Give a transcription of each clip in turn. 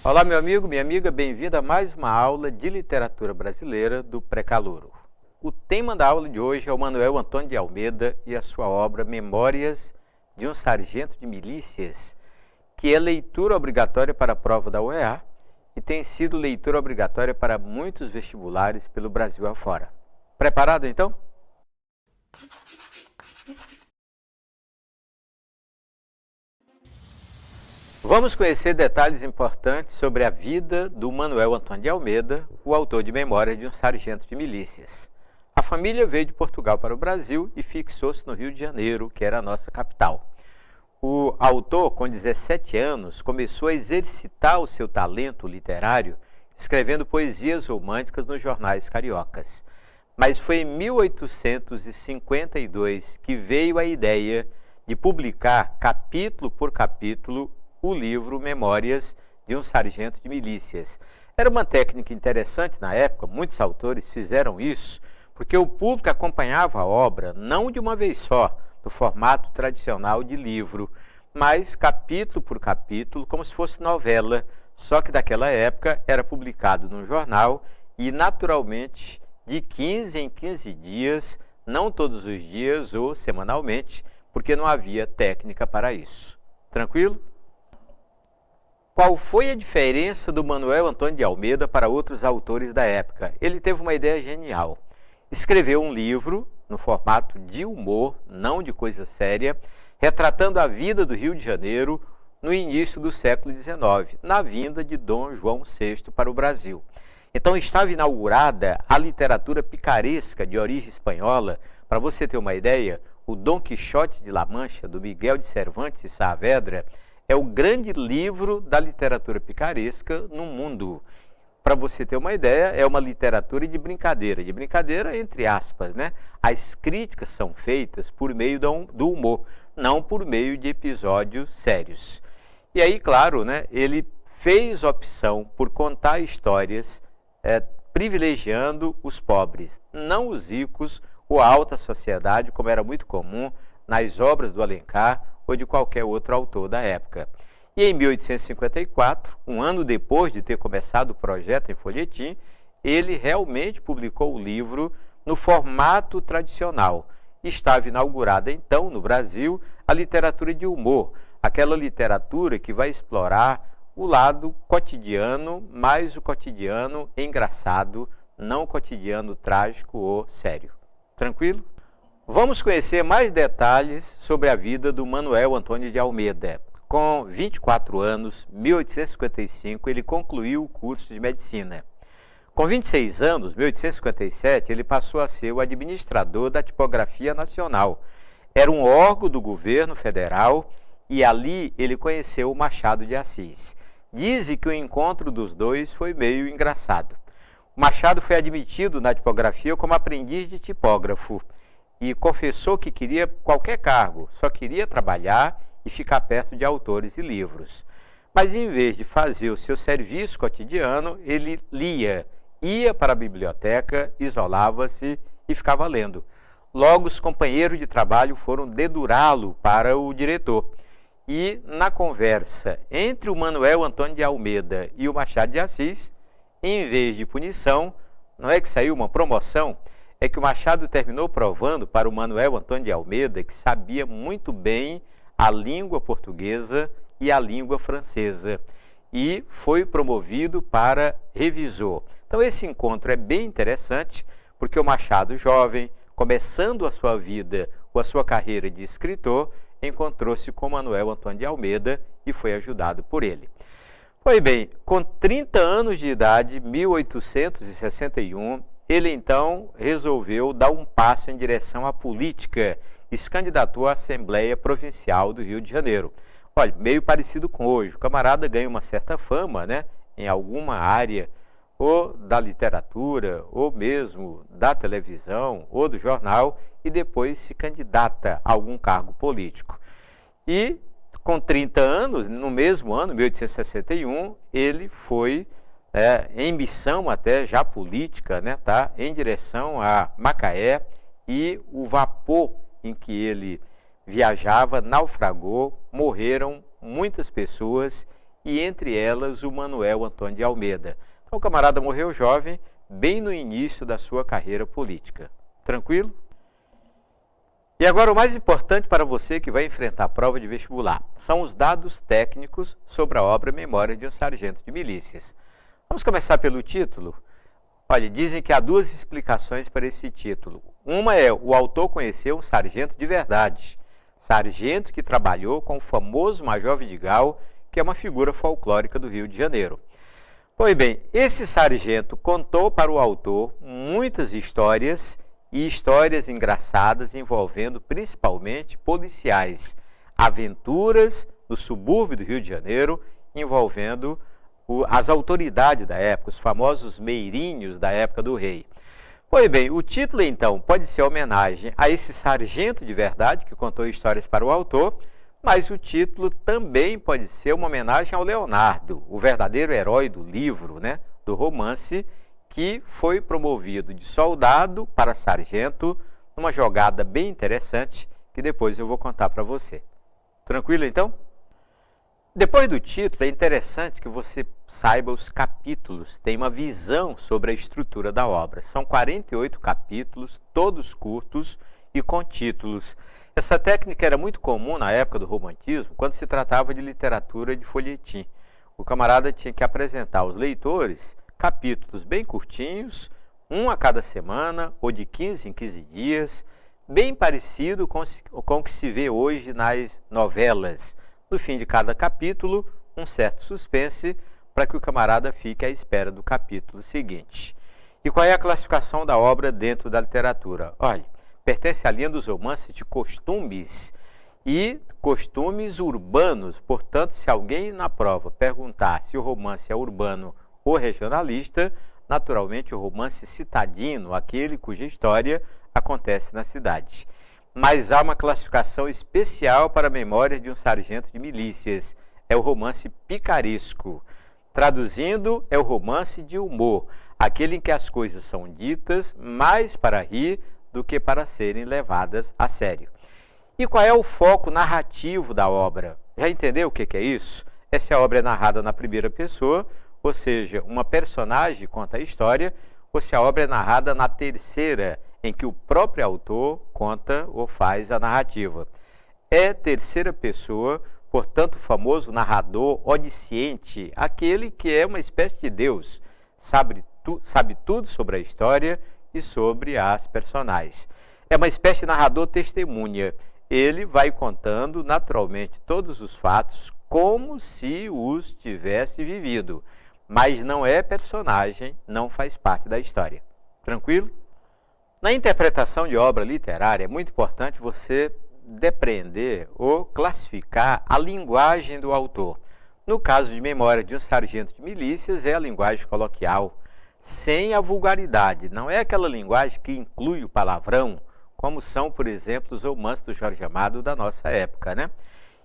Olá, meu amigo, minha amiga, bem-vindo a mais uma aula de literatura brasileira do Pré-Calouro. O tema da aula de hoje é o Manuel Antônio de Almeida e a sua obra Memórias de um Sargento de Milícias, que é leitura obrigatória para a prova da OEA e tem sido leitura obrigatória para muitos vestibulares pelo Brasil afora. Preparado, então? Vamos conhecer detalhes importantes sobre a vida do Manuel Antônio de Almeida, o autor de Memórias de um Sargento de Milícias. A família veio de Portugal para o Brasil e fixou-se no Rio de Janeiro, que era a nossa capital. O autor, com 17 anos, começou a exercitar o seu talento literário, escrevendo poesias românticas nos jornais cariocas. Mas foi em 1852 que veio a ideia de publicar, capítulo por capítulo, o livro Memórias de um Sargento de Milícias. Era uma técnica interessante na época, muitos autores fizeram isso, porque o público acompanhava a obra não de uma vez só, no formato tradicional de livro, mas capítulo por capítulo, como se fosse novela, só que daquela época era publicado num jornal e, naturalmente, de 15 em 15 dias, não todos os dias ou semanalmente, porque não havia técnica para isso. Tranquilo? Qual foi a diferença do Manuel Antônio de Almeida para outros autores da época? Ele teve uma ideia genial. Escreveu um livro no formato de humor, não de coisa séria, retratando a vida do Rio de Janeiro no início do século XIX, na vinda de Dom João VI para o Brasil. Então estava inaugurada a literatura picaresca de origem espanhola. Para você ter uma ideia, o Dom Quixote de La Mancha, do Miguel de Cervantes e Saavedra, é o grande livro da literatura picaresca no mundo. Para você ter uma ideia, é uma literatura de brincadeira entre aspas, né? As críticas são feitas por meio do humor, não por meio de episódios sérios. E aí, claro, né, ele fez opção por contar histórias privilegiando os pobres, não os ricos ou a alta sociedade, como era muito comum nas obras do Alencar ou de qualquer outro autor da época. E em 1854, um ano depois de ter começado o projeto em folhetim, ele realmente publicou o livro no formato tradicional. Estava inaugurada então no Brasil a literatura de humor, aquela literatura que vai explorar o lado cotidiano, mas o cotidiano engraçado, não o cotidiano trágico ou sério. Tranquilo? Vamos conhecer mais detalhes sobre a vida do Manuel Antônio de Almeida. Com 24 anos, 1855, ele concluiu o curso de medicina. Com 26 anos, 1857, ele passou a ser o administrador da Tipografia Nacional. Era um órgão do governo federal e ali ele conheceu o Machado de Assis. Dizem que o encontro dos dois foi meio engraçado. O Machado foi admitido na tipografia como aprendiz de tipógrafo e confessou que queria qualquer cargo, só queria trabalhar e ficar perto de autores e livros. Mas em vez de fazer o seu serviço cotidiano, ele lia, ia para a biblioteca, isolava-se e ficava lendo. Logo, os companheiros de trabalho foram dedurá-lo para o diretor. E na conversa entre o Manuel Antônio de Almeida e o Machado de Assis, em vez de punição, não é que saiu uma promoção, é que o Machado terminou provando para o Manuel Antônio de Almeida que sabia muito bem a língua portuguesa e a língua francesa e foi promovido para revisor. Então esse encontro é bem interessante porque o Machado jovem, começando a sua vida ou a sua carreira de escritor, encontrou-se com Manuel Antônio de Almeida e foi ajudado por ele. Pois bem, com 30 anos de idade, 1861, ele então resolveu dar um passo em direção à política e se candidatou à Assembleia Provincial do Rio de Janeiro. Olha, meio parecido com hoje, o camarada ganha uma certa fama, né, em alguma área, ou da literatura, ou mesmo da televisão, ou do jornal, e depois se candidata a algum cargo político. E com 30 anos, no mesmo ano, 1861, ele foi em missão até já política, né, em direção a Macaé, e o vapor em que ele viajava naufragou, morreram muitas pessoas e entre elas o Manuel Antônio de Almeida. Então o camarada morreu jovem, bem no início da sua carreira política. Tranquilo? E agora o mais importante para você que vai enfrentar a prova de vestibular são os dados técnicos sobre a obra Memória de um Sargento de Milícias. Vamos começar pelo título? Olha, dizem que há duas explicações para esse título. Uma é: o autor conheceu um sargento de verdade, sargento que trabalhou com o famoso Major Vidigal, que é uma figura folclórica do Rio de Janeiro. Pois bem, esse sargento contou para o autor muitas histórias e histórias engraçadas envolvendo principalmente policiais, aventuras no subúrbio do Rio de Janeiro, envolvendo as autoridades da época, os famosos meirinhos da época do rei. Pois bem, o título então pode ser homenagem a esse sargento de verdade que contou histórias para o autor, mas o título também pode ser uma homenagem ao Leonardo, o verdadeiro herói do livro, do romance, que foi promovido de soldado para sargento numa jogada bem interessante que depois eu vou contar para você. Tranquilo então? Depois do título, é interessante que você saiba os capítulos, tem uma visão sobre a estrutura da obra. São 48 capítulos, todos curtos e com títulos. Essa técnica era muito comum na época do romantismo, quando se tratava de literatura de folhetim. O camarada tinha que apresentar aos leitores capítulos bem curtinhos, um a cada semana, ou de 15 em 15 dias, bem parecido com o que se vê hoje nas novelas. No fim de cada capítulo, um certo suspense para que o camarada fique à espera do capítulo seguinte. E qual é a classificação da obra dentro da literatura? Olha, pertence à linha dos romances de costumes e costumes urbanos. Portanto, se alguém na prova perguntar se o romance é urbano ou regionalista, naturalmente o romance citadino, aquele cuja história acontece na cidade. Mas há uma classificação especial para a Memória de um Sargento de Milícias. É o romance picaresco. Traduzindo, é o romance de humor, aquele em que as coisas são ditas mais para rir do que para serem levadas a sério. E qual é o foco narrativo da obra? Já entendeu o que é isso? Essa obra é narrada na primeira pessoa, ou seja, uma personagem conta a história, ou se a obra é narrada na terceira, em que o próprio autor conta ou faz a narrativa. É terceira pessoa, portanto, o famoso narrador onisciente, aquele que é uma espécie de Deus, sabe tudo sobre a história e sobre as personagens. É uma espécie de narrador testemunha. Ele vai contando naturalmente todos os fatos como se os tivesse vivido, mas não é personagem, não faz parte da história. Tranquilo? Na interpretação de obra literária, é muito importante você depreender ou classificar a linguagem do autor. No caso de Memória de um Sargento de Milícias, é a linguagem coloquial, sem a vulgaridade. Não é aquela linguagem que inclui o palavrão, como são, por exemplo, os romances do Jorge Amado da nossa época,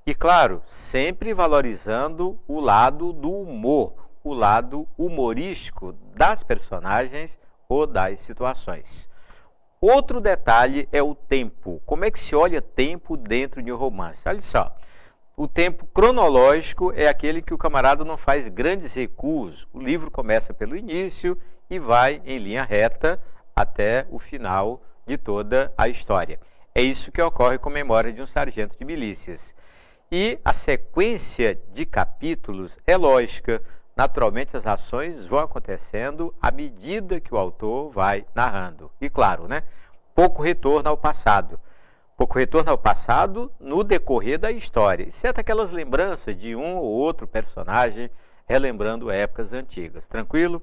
E, claro, sempre valorizando o lado do humor, o lado humorístico das personagens ou das situações. Outro detalhe é o tempo. Como é que se olha tempo dentro de um romance? Olha só, o tempo cronológico é aquele que o camarada não faz grandes recuos. O livro começa pelo início e vai em linha reta até o final de toda a história. É isso que ocorre com Memória de um Sargento de Milícias. E a sequência de capítulos é lógica. Naturalmente, as ações vão acontecendo à medida que o autor vai narrando. E claro, pouco retorno ao passado. Pouco retorno ao passado no decorrer da história, exceto aquelas lembranças de um ou outro personagem relembrando épocas antigas. Tranquilo?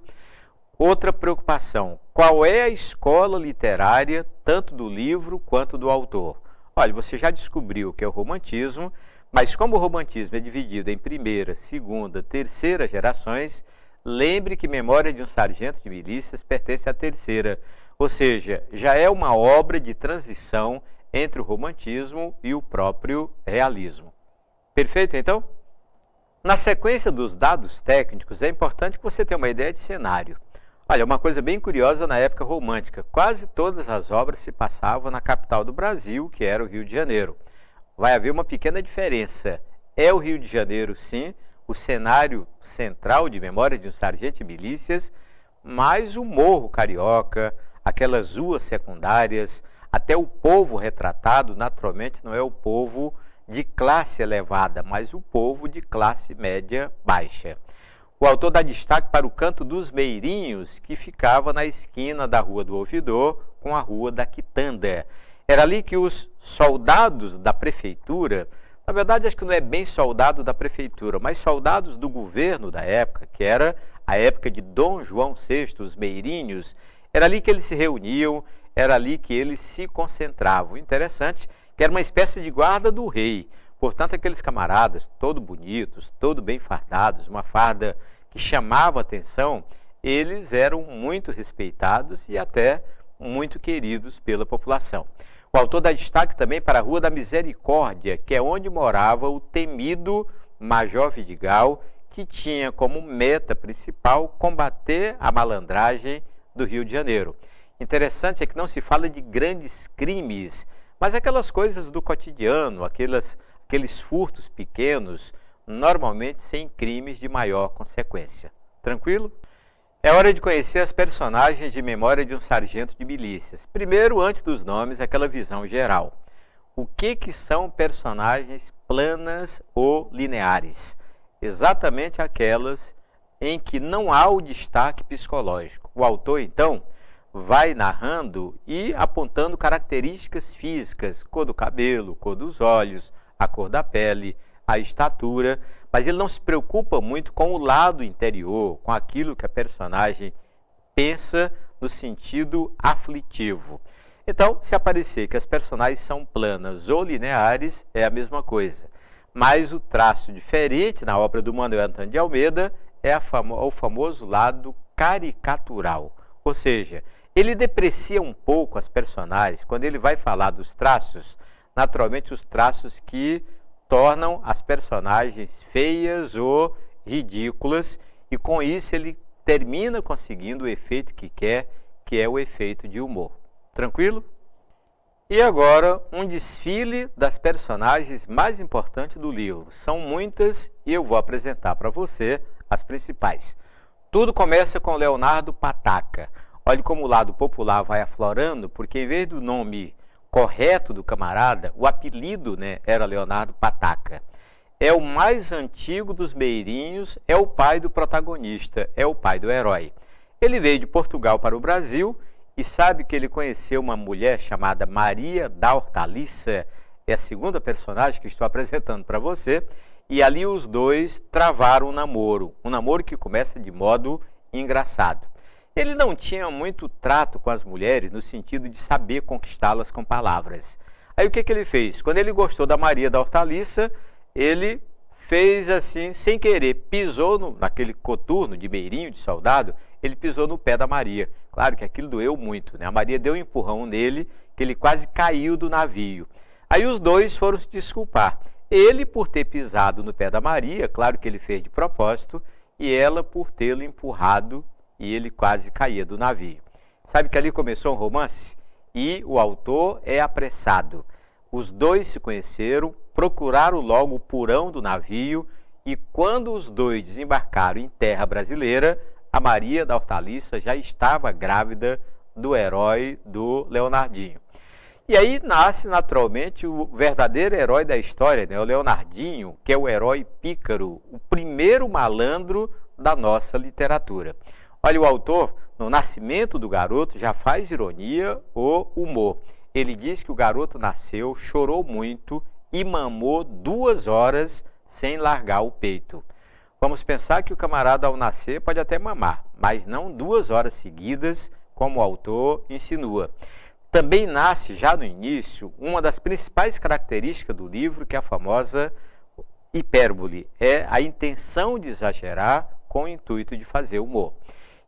Outra preocupação, qual é a escola literária, tanto do livro quanto do autor? Olha, você já descobriu o que é o romantismo, mas como o romantismo é dividido em primeira, segunda, terceira gerações, lembre que Memória de um Sargento de Milícias pertence à terceira, ou seja, já é uma obra de transição entre o romantismo e o próprio realismo. Perfeito, então? Na sequência dos dados técnicos, é importante que você tenha uma ideia de cenário. Olha, uma coisa bem curiosa na época romântica, quase todas as obras se passavam na capital do Brasil, que era o Rio de Janeiro. Vai haver uma pequena diferença. É o Rio de Janeiro, sim, o cenário central de Memória de um Sargento de Milícias, mas o morro carioca, aquelas ruas secundárias, até o povo retratado, naturalmente não é o povo de classe elevada, mas o povo de classe média baixa. O autor dá destaque para o Canto dos Meirinhos, que ficava na esquina da Rua do Ouvidor com a Rua da Quitanda. Era ali que os soldados da prefeitura, na verdade acho que não é bem soldado da prefeitura, mas soldados do governo da época, que era a época de Dom João VI, os Meirinhos, era ali que eles se reuniam, era ali que eles se concentravam. Interessante que era uma espécie de guarda do rei. Portanto, aqueles camaradas, todos bonitos, todos bem fardados, uma farda que chamava a atenção, eles eram muito respeitados e até muito queridos pela população. O autor dá destaque também para a Rua da Misericórdia, que é onde morava o temido Major Vidigal, que tinha como meta principal combater a malandragem do Rio de Janeiro. Interessante é que não se fala de grandes crimes, mas aquelas coisas do cotidiano, aqueles furtos pequenos, normalmente sem crimes de maior consequência. Tranquilo? É hora de conhecer as personagens de Memória de um Sargento de Milícias. Primeiro, antes dos nomes, aquela visão geral. O que são personagens planas ou lineares? Exatamente aquelas em que não há o destaque psicológico. O autor, então, vai narrando e apontando características físicas, cor do cabelo, cor dos olhos, a cor da pele, a estatura, mas ele não se preocupa muito com o lado interior, com aquilo que a personagem pensa no sentido aflitivo. Então, se aparecer que as personagens são planas ou lineares, é a mesma coisa. Mas o traço diferente na obra do Manuel Antônio de Almeida é o famoso lado caricatural. Ou seja, ele deprecia um pouco as personagens quando ele vai falar dos traços, naturalmente os traços que tornam as personagens feias ou ridículas, e com isso ele termina conseguindo o efeito que quer, que é o efeito de humor. Tranquilo? E agora, um desfile das personagens mais importantes do livro. São muitas e eu vou apresentar para você as principais. Tudo começa com Leonardo Pataca. Olhe como o lado popular vai aflorando, porque em vez do nome correto do camarada, o apelido, era Leonardo Pataca. É o mais antigo dos Meirinhos, é o pai do protagonista, é o pai do herói. Ele veio de Portugal para o Brasil e sabe que ele conheceu uma mulher chamada Maria da Hortaliça, é a segunda personagem que estou apresentando para você, e ali os dois travaram um namoro que começa de modo engraçado. Ele não tinha muito trato com as mulheres no sentido de saber conquistá-las com palavras. Aí o que ele fez? Quando ele gostou da Maria da Hortaliça, ele fez assim, sem querer, pisou naquele coturno de meirinho, de soldado, ele pisou no pé da Maria. Claro que aquilo doeu muito, A Maria deu um empurrão nele, que ele quase caiu do navio. Aí os dois foram se desculpar. Ele por ter pisado no pé da Maria, claro que ele fez de propósito, e ela por tê-lo empurrado e ele quase caía do navio. Sabe que ali começou um romance? E o autor é apressado. Os dois se conheceram, procuraram logo o porão do navio e quando os dois desembarcaram em terra brasileira, a Maria da Hortaliça já estava grávida do herói do Leonardinho. E aí nasce naturalmente o verdadeiro herói da história, o Leonardinho, que é o herói pícaro, o primeiro malandro da nossa literatura. Olha, o autor, no nascimento do garoto, já faz ironia ou humor. Ele diz que o garoto nasceu, chorou muito e mamou 2 horas sem largar o peito. Vamos pensar que o camarada ao nascer pode até mamar, mas não 2 horas seguidas, como o autor insinua. Também nasce, já no início, uma das principais características do livro, que é a famosa hipérbole. É a intenção de exagerar com o intuito de fazer humor.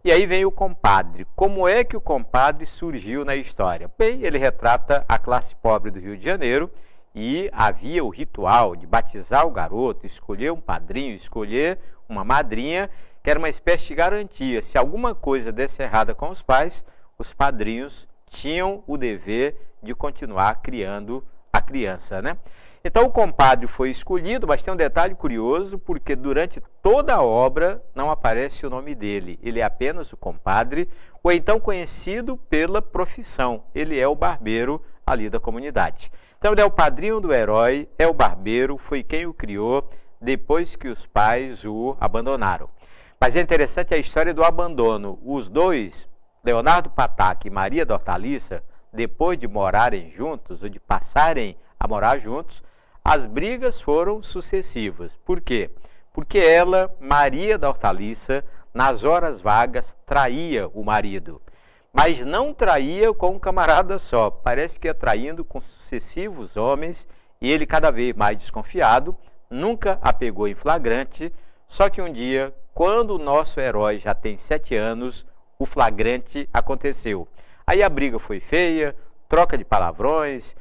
E aí vem o compadre. Como é que o compadre surgiu na história? Bem, ele retrata a classe pobre do Rio de Janeiro e havia o ritual de batizar o garoto, escolher um padrinho, escolher uma madrinha, que era uma espécie de garantia. Se alguma coisa desse errada com os pais, os padrinhos tinham o dever de continuar criando a criança, né? Então o compadre foi escolhido, mas tem um detalhe curioso, porque durante toda a obra não aparece o nome dele. Ele é apenas o compadre, ou então conhecido pela profissão. Ele é o barbeiro ali da comunidade. Então ele é o padrinho do herói, é o barbeiro, foi quem o criou depois que os pais o abandonaram. Mas é interessante a história do abandono. Os dois, Leonardo Pataca e Maria da Hortaliça, depois de morarem juntos, ou de passarem a morar juntos, as brigas foram sucessivas. Por quê? Porque ela, Maria da Hortaliça, nas horas vagas, traía o marido. Mas não traía com um camarada só. Parece que ia traindo com sucessivos homens, e ele, cada vez mais desconfiado, nunca a pegou em flagrante. Só que um dia, quando o nosso herói já tem 7 anos, o flagrante aconteceu. Aí a briga foi feia, troca de palavrões,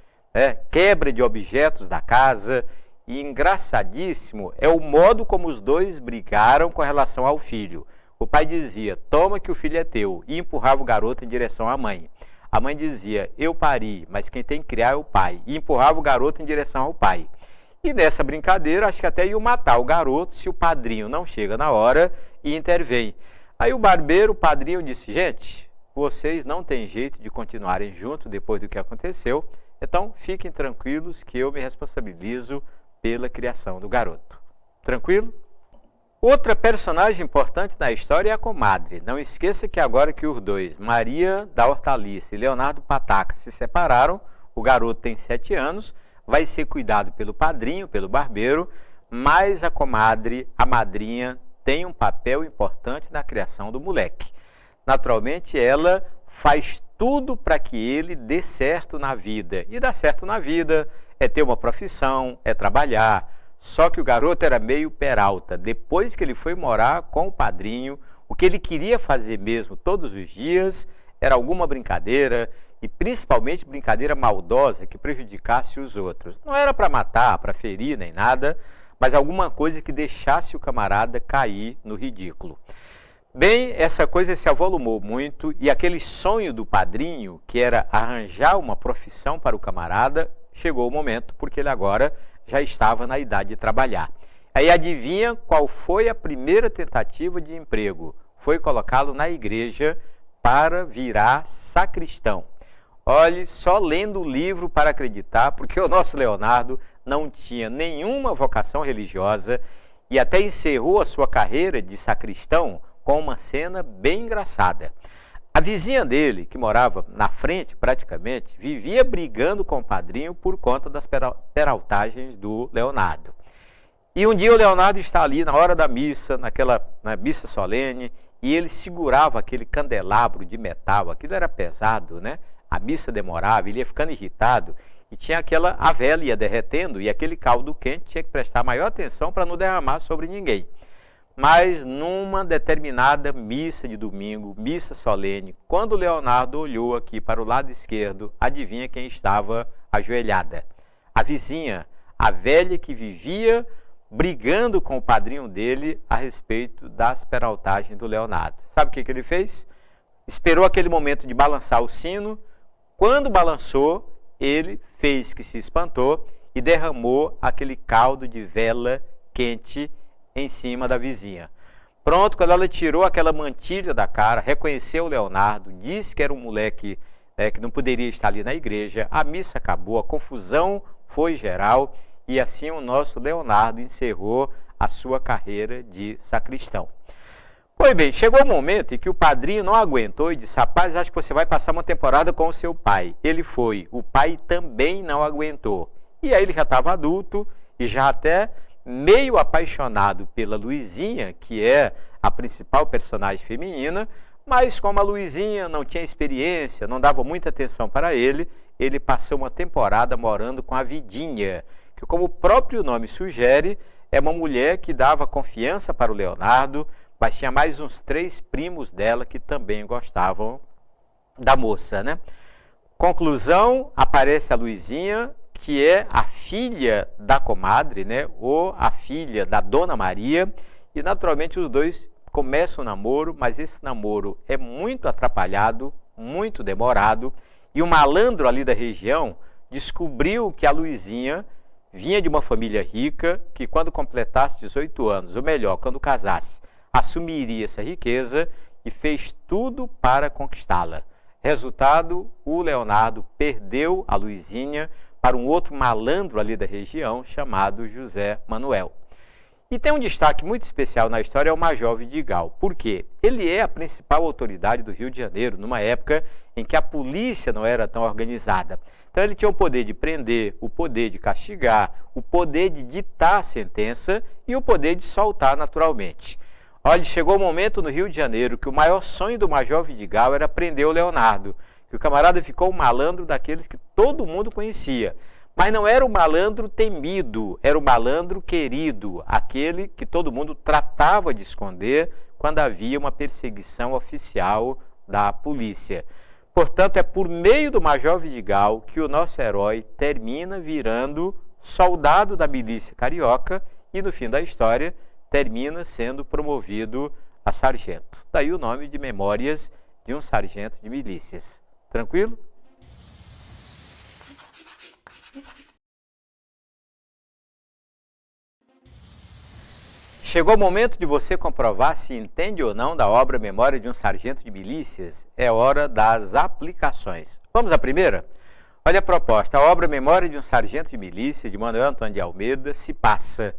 quebra de objetos da casa, e engraçadíssimo é o modo como os dois brigaram com relação ao filho. O pai dizia, toma que o filho é teu, e empurrava o garoto em direção à mãe. A mãe dizia, eu pari, mas quem tem que criar é o pai, e empurrava o garoto em direção ao pai. E nessa brincadeira, acho que até iam matar o garoto se o padrinho não chega na hora e intervém. Aí o barbeiro, o padrinho, disse, gente, vocês não têm jeito de continuarem juntos depois do que aconteceu, então fiquem tranquilos que eu me responsabilizo pela criação do garoto. Tranquilo? Outra personagem importante na história é a comadre. Não esqueça que agora que os dois, Maria da Hortaliça e Leonardo Pataca, se separaram, o garoto tem 7 anos, vai ser cuidado pelo padrinho, pelo barbeiro, mas a comadre, a madrinha, tem um papel importante na criação do moleque. Naturalmente, ela faz tudo para que ele dê certo na vida. E dar certo na vida é ter uma profissão, é trabalhar. Só que o garoto era meio peralta. Depois que ele foi morar com o padrinho, o que ele queria fazer mesmo todos os dias era alguma brincadeira, e principalmente brincadeira maldosa que prejudicasse os outros. Não era para matar, para ferir, nem nada, mas alguma coisa que deixasse o camarada cair no ridículo. Bem, essa coisa se avolumou muito, e aquele sonho do padrinho, que era arranjar uma profissão para o camarada, chegou o momento, porque ele agora já estava na idade de trabalhar. Aí adivinha qual foi a primeira tentativa de emprego? Foi colocá-lo na igreja para virar sacristão. Olhe, só lendo o livro para acreditar, porque o nosso Leonardo não tinha nenhuma vocação religiosa e até encerrou a sua carreira de sacristão com uma cena bem engraçada. A vizinha dele, que morava na frente praticamente, vivia brigando com o padrinho por conta das peraltagens do Leonardo. E um dia o Leonardo está ali na hora da missa, na missa solene, e ele segurava aquele candelabro de metal, aquilo era pesado, né? A missa demorava, ele ia ficando irritado, e tinha a vela ia derretendo, e aquele caldo quente tinha que prestar maior atenção para não derramar sobre ninguém. Mas numa determinada missa de domingo, missa solene, quando o Leonardo olhou aqui para o lado esquerdo, adivinha quem estava ajoelhada? A vizinha, a velha que vivia brigando com o padrinho dele a respeito das peraltagens do Leonardo. Sabe o que ele fez? Esperou aquele momento de balançar o sino. Quando balançou, ele fez que se espantou e derramou aquele caldo de vela quente em cima da vizinha. Pronto, quando ela tirou aquela mantilha da cara, reconheceu o Leonardo, disse que era um moleque que não poderia estar ali na igreja, a missa acabou, a confusão foi geral, e assim o nosso Leonardo encerrou a sua carreira de sacristão. Pois bem, chegou o momento em que o padrinho não aguentou e disse, rapaz, acho que você vai passar uma temporada com o seu pai. Ele foi, o pai também não aguentou. E aí ele já estava adulto e já até meio apaixonado pela Luizinha, que é a principal personagem feminina, mas como a Luizinha não tinha experiência, não dava muita atenção para ele, ele passou uma temporada morando com a Vidinha, que como o próprio nome sugere, é uma mulher que dava confiança para o Leonardo, mas tinha mais uns 3 primos dela que também gostavam da moça, né? Conclusão, aparece a Luizinha, que é a filha da comadre, né? Ou a filha da Dona Maria, e naturalmente os dois começam o namoro, mas esse namoro é muito atrapalhado, muito demorado, e o malandro ali da região descobriu que a Luizinha vinha de uma família rica, que quando completasse 18 anos, ou melhor, quando casasse, assumiria essa riqueza e fez tudo para conquistá-la. Resultado, o Leonardo perdeu a Luizinha para um outro malandro ali da região, chamado José Manuel. E tem um destaque muito especial na história, é o Major Vidigal. Por quê? Ele é a principal autoridade do Rio de Janeiro, numa época em que a polícia não era tão organizada. Então ele tinha o poder de prender, o poder de castigar, o poder de ditar a sentença e o poder de soltar naturalmente. Olha, chegou o momento no Rio de Janeiro que o maior sonho do Major Vidigal era prender o Leonardo, que o camarada ficou um malandro daqueles que todo mundo conhecia. Mas não era o malandro temido, era o malandro querido, aquele que todo mundo tratava de esconder quando havia uma perseguição oficial da polícia. Portanto, é por meio do Major Vidigal que o nosso herói termina virando soldado da milícia carioca e, no fim da história, termina sendo promovido a sargento. Daí o nome de Memórias de um Sargento de Milícias. Tranquilo? Chegou o momento de você comprovar se entende ou não da obra Memória de um Sargento de Milícias. É hora das aplicações. Vamos à primeira? Olha a proposta. A obra Memória de um Sargento de Milícias, de Manuel Antônio de Almeida, se passa.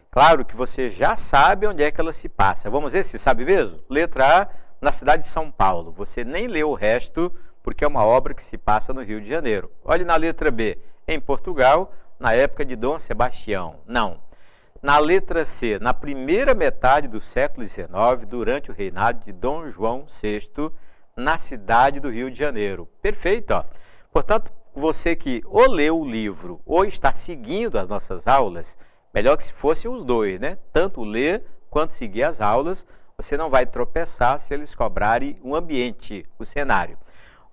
Claro que você já sabe onde é que ela se passa. Vamos ver se sabe mesmo? Letra A, na cidade de São Paulo. Você nem leu o resto, porque é uma obra que se passa no Rio de Janeiro. Olhe na letra B, em Portugal, na época de Dom Sebastião. Não. Na letra C, na primeira metade do século XIX, durante o reinado de Dom João VI, na cidade do Rio de Janeiro. Perfeito, ó. Portanto, você que ou leu o livro ou está seguindo as nossas aulas, melhor que se fossem os dois, né? Tanto ler quanto seguir as aulas, você não vai tropeçar se eles cobrarem um ambiente, o cenário.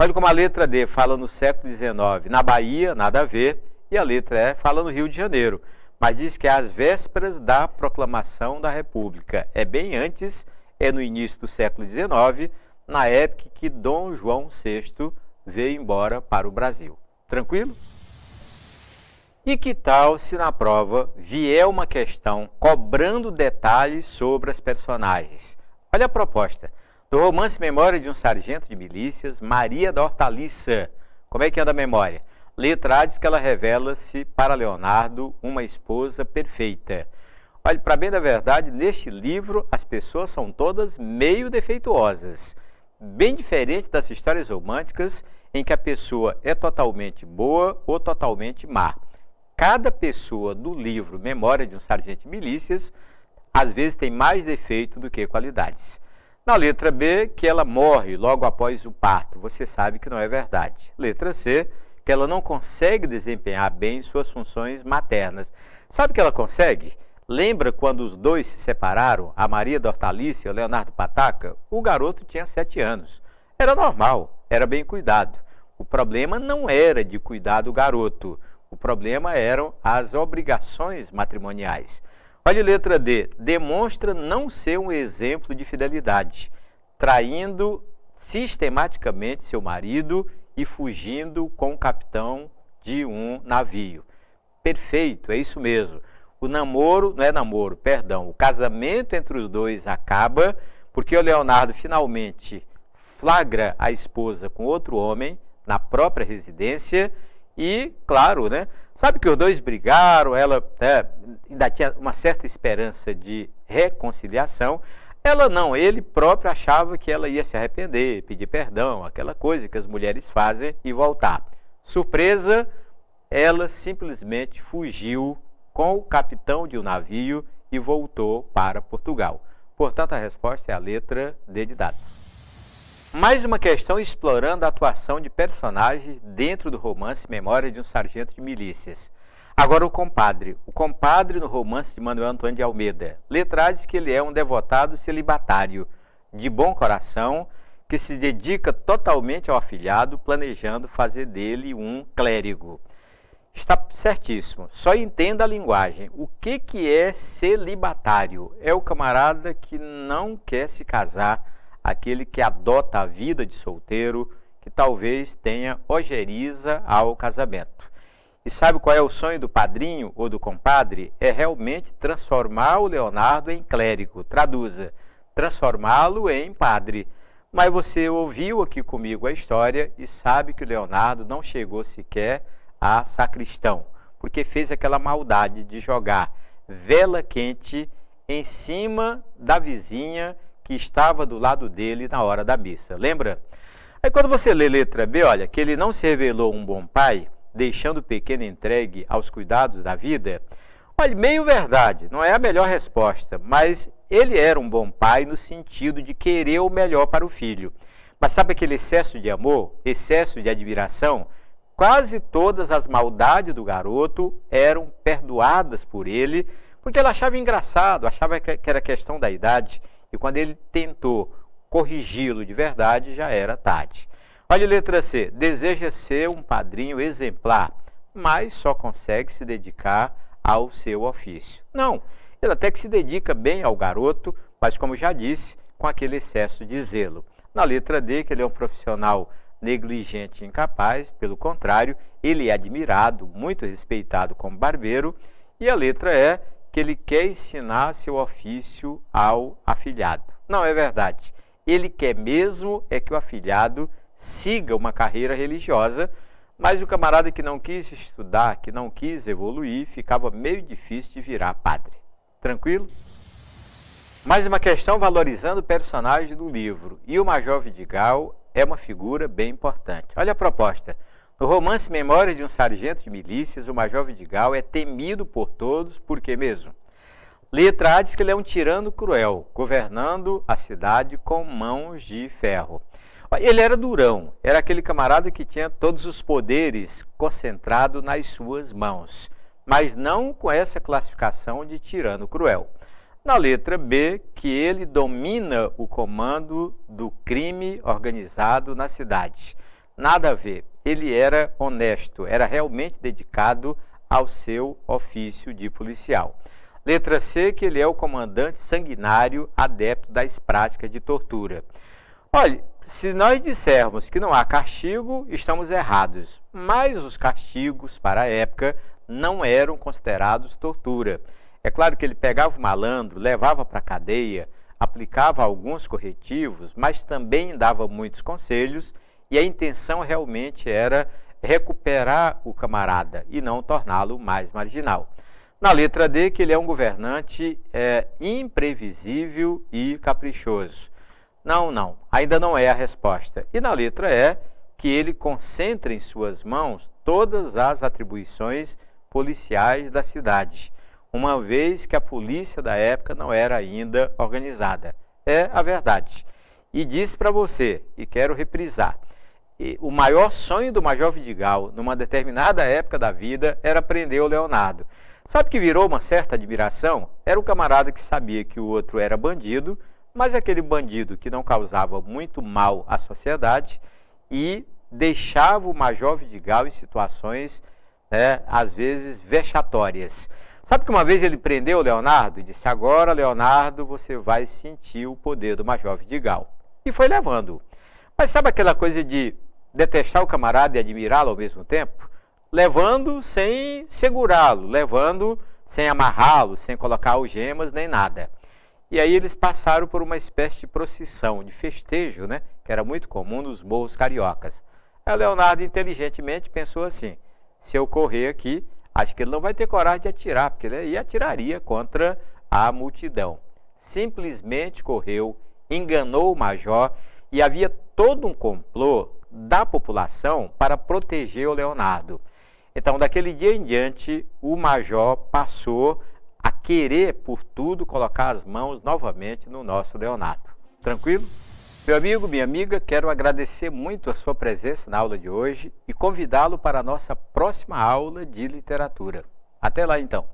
Olha como a letra D fala no século XIX, na Bahia, nada a ver, e a letra E fala no Rio de Janeiro. Mas diz que é às vésperas da proclamação da República. É bem antes, é no início do século XIX, na época que Dom João VI veio embora para o Brasil. Tranquilo? E que tal se na prova vier uma questão cobrando detalhes sobre as personagens? Olha a proposta. Do romance Memória de um Sargento de Milícias, Maria da Hortaliça. Como é que anda a memória? Letra A diz que ela revela-se para Leonardo uma esposa perfeita. Olha, para bem da verdade, neste livro as pessoas são todas meio defeituosas. Bem diferente das histórias românticas em que a pessoa é totalmente boa ou totalmente má. Cada pessoa do livro Memória de um Sargento de Milícias, às vezes tem mais defeito do que qualidades. Na letra B, que ela morre logo após o parto. Você sabe que não é verdade. Letra C, que ela não consegue desempenhar bem suas funções maternas. Sabe que ela consegue? Lembra quando os dois se separaram, a Maria da Hortaliça e o Leonardo Pataca? O garoto tinha 7 anos. Era normal, era bem cuidado. O problema não era de cuidar do garoto. O problema eram as obrigações matrimoniais. Olha a letra D. Demonstra não ser um exemplo de fidelidade, traindo sistematicamente seu marido e fugindo com o capitão de um navio. Perfeito, é isso mesmo. O namoro, não é namoro, perdão, o casamento entre os dois acaba porque o Leonardo finalmente flagra a esposa com outro homem na própria residência e, claro, né? Sabe que os dois brigaram, ela ainda tinha uma certa esperança de reconciliação. Ela não, ele próprio achava que ela ia se arrepender, pedir perdão, aquela coisa que as mulheres fazem e voltar. Surpresa, ela simplesmente fugiu com o capitão de um navio e voltou para Portugal. Portanto, a resposta é a letra D de dado. Mais uma questão explorando a atuação de personagens dentro do romance Memória de um Sargento de Milícias. Agora o compadre. O compadre no romance de Manuel Antônio de Almeida. Letra A diz que ele é um devotado celibatário, de bom coração, que se dedica totalmente ao afilhado, planejando fazer dele um clérigo. Está certíssimo. Só entenda a linguagem. O que é celibatário? É o camarada que não quer se casar, aquele que adota a vida de solteiro, que talvez tenha ojeriza ao casamento. E sabe qual é o sonho do padrinho ou do compadre? É realmente transformar o Leonardo em clérigo. Traduza, transformá-lo em padre. Mas você ouviu aqui comigo a história e sabe que o Leonardo não chegou sequer a sacristão, porque fez aquela maldade de jogar vela quente em cima da vizinha que estava do lado dele na hora da missa. Lembra? Aí quando você lê letra B, olha, que ele não se revelou um bom pai, deixando o pequeno entregue aos cuidados da vida. Olha, meio verdade, não é a melhor resposta, mas ele era um bom pai no sentido de querer o melhor para o filho. Mas sabe aquele excesso de amor, excesso de admiração? Quase todas as maldades do garoto eram perdoadas por ele, porque ele achava engraçado, achava que era questão da idade, e quando ele tentou corrigi-lo de verdade, já era tarde. Olha a letra C, deseja ser um padrinho exemplar, mas só consegue se dedicar ao seu ofício. Não, ele até que se dedica bem ao garoto, mas como já disse, com aquele excesso de zelo. Na letra D, que ele é um profissional negligente e incapaz, pelo contrário, ele é admirado, muito respeitado como barbeiro, e a letra E, que ele quer ensinar seu ofício ao afilhado. Não é verdade. Ele quer mesmo é que o afilhado siga uma carreira religiosa, mas o camarada que não quis estudar, que não quis evoluir, ficava meio difícil de virar padre. Tranquilo? Mais uma questão valorizando o personagem do livro. E o Major Vidigal é uma figura bem importante. Olha a proposta. No romance Memórias de um Sargento de Milícias, o Major Vidigal é temido por todos, por quê mesmo? Letra A diz que ele é um tirano cruel, governando a cidade com mãos de ferro. Ele era durão, era aquele camarada que tinha todos os poderes concentrados nas suas mãos, mas não com essa classificação de tirano cruel. Na letra B, que ele domina o comando do crime organizado na cidade. Nada a ver, ele era honesto, era realmente dedicado ao seu ofício de policial. Letra C, que ele é o comandante sanguinário adepto das práticas de tortura. Olha, se nós dissermos que não há castigo, estamos errados, mas os castigos para a época não eram considerados tortura. É claro que ele pegava o malandro, levava para a cadeia, aplicava alguns corretivos, mas também dava muitos conselhos e a intenção realmente era recuperar o camarada e não torná-lo mais marginal. Na letra D, que ele é um governante imprevisível e caprichoso. Não, ainda não é a resposta. E na letra E, que ele concentra em suas mãos todas as atribuições policiais da cidade, uma vez que a polícia da época não era ainda organizada. É a verdade. E disse para você, e quero reprisar, o maior sonho do Major Vidigal, numa determinada época da vida, era prender o Leonardo. Sabe que virou uma certa admiração? Era um camarada que sabia que o outro era bandido, mas aquele bandido que não causava muito mal à sociedade e deixava o Major Vidigal em situações, às vezes, vexatórias. Sabe que uma vez ele prendeu o Leonardo e disse, agora, Leonardo, você vai sentir o poder do Major Vidigal. E foi levando-o. Mas sabe aquela coisa de detestar o camarada e admirá-lo ao mesmo tempo? Levando sem segurá-lo, levando sem amarrá-lo, sem colocar algemas, nem nada. E aí eles passaram por uma espécie de procissão, de festejo, que era muito comum nos morros cariocas. Aí o Leonardo inteligentemente pensou assim, se eu correr aqui, acho que ele não vai ter coragem de atirar, porque ele aí atiraria contra a multidão. Simplesmente correu, enganou o major e havia todo um complô da população para proteger o Leonardo. Então, daquele dia em diante, o major passou a querer, por tudo, colocar as mãos novamente no nosso Leonardo. Tranquilo? Meu amigo, minha amiga, quero agradecer muito a sua presença na aula de hoje e convidá-lo para a nossa próxima aula de literatura. Até lá, então.